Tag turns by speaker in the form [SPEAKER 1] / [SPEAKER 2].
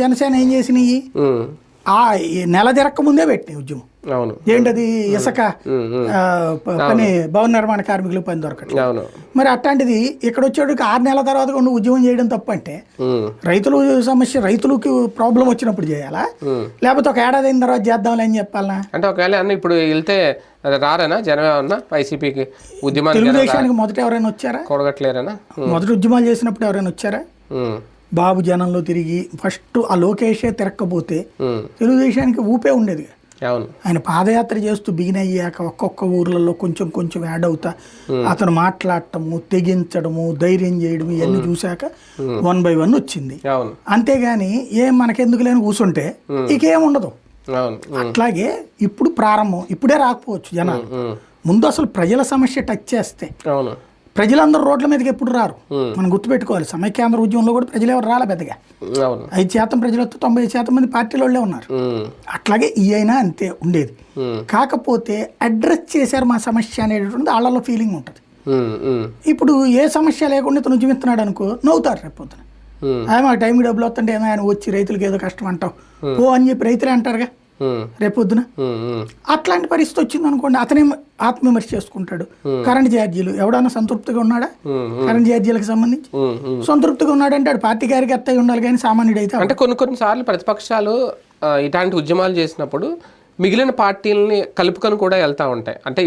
[SPEAKER 1] జనసేన ఏం చేసినాయి, ఆ నెల తిరక్క ముందే పెట్టినాయి ఉద్యమం.
[SPEAKER 2] అవును.
[SPEAKER 1] ఏంటది, ఇసుక పని, భవన నిర్మాణ కార్మికులకు పని దొరకట్లేదు. మరి అట్లాంటిది ఇక్కడ వచ్చేటికి 6 నెలల తర్వాత నువ్వు ఉద్యమం చేయడం తప్పు అంటే, రైతుల సమస్య రైతులకి ప్రాబ్లం వచ్చినప్పుడు చేయాలా, లేకపోతే ఒక ఏడాది అయిన తర్వాత చేద్దాంలే అని చెప్పాలనా?
[SPEAKER 2] అంటే ఒకవేళ అన్న ఇప్పుడు వెళ్తే రారనా జనం ఏమన్నా వైసీపీకి ఉద్యమాలు?
[SPEAKER 1] తెలుగుదేశానికి మొదట ఎవరైనా వచ్చారా?
[SPEAKER 2] కొడగట్లేరనా?
[SPEAKER 1] మొదటి ఉద్యమాలు చేసినప్పుడు ఎవరైనా వచ్చారా? బాబు జనంలో తిరిగి ఫస్ట్ ఆ లోకేషే తిరక్కపోతే తెలుగుదేశానికి ఊపే ఉండేది. ఆయన పాదయాత్ర చేస్తూ బిగిన్ అయ్యాక ఒక్కొక్క ఊర్లలో కొంచెం కొంచెం యాడ్ అవుతా అతను మాట్లాడటము, తెగించడము, ధైర్యం చేయడం ఇవన్నీ చూశాక 1 by 1 వచ్చింది. అంతేగాని ఏం మనకెందుకు లేని కూర్చుంటే ఇకేం ఉండదు. అట్లాగే ఇప్పుడు ప్రారంభం, ఇప్పుడే రాకపోవచ్చు జనాలు. ముందు అసలు ప్రజల సమస్య టచ్ చేస్తే, ప్రజలందరూ రోడ్ల మీదకి ఎప్పుడు రారు, మనం గుర్తుపెట్టుకోవాలి. సమైక్యాంధ్ర ఉద్యమంలో కూడా ప్రజలు ఎవరు రాలే పెద్దగా. 5% ప్రజలతో 95% మంది పార్టీల వాళ్ళే ఉన్నారు. అట్లాగే ఈ అయినా అంతే ఉండేది. కాకపోతే అడ్రస్ చేశారు మా సమస్య అనేటువంటిది వాళ్ళలో ఫీలింగ్ ఉంటుంది. ఇప్పుడు ఏ సమస్య లేకుండా ఇతను ఉద్యమిస్తున్నాడు అనుకో, నవ్వుతారు రేపు పొద్దున. ఆయన మాకు టైంకి డబ్బులు వస్తుంటే ఆయన వచ్చి రైతులకు ఏదో కష్టం అంటావు ఓ అని చెప్పి రైతులే అంటారుగా రేపొద్దున. అట్లాంటి పరిస్థితి వచ్చింది అనుకోండి, అతనే ఆత్మవిమర్శ చేసుకుంటాడు. కరెంట్ ఛార్జీలు ఎవడన్నా సంతృప్తిగా ఉన్నాడా? కరెంట్ ఛార్జీలకు సంబంధించి సంతృప్తిగా ఉన్నాడంటే ఆడు పార్టీ కార్యకర్త అయి ఉండాలి కానీ సామాన్యుడు అయితే.
[SPEAKER 2] అంటే కొన్నిసార్లు ప్రతిపక్షాలు ఇట్లాంటి ఉద్యమాలు చేసినప్పుడు మిగిలిన పార్టీలని కలుపుకొని కూడా వెళ్తూ ఉంటాయి. అంటే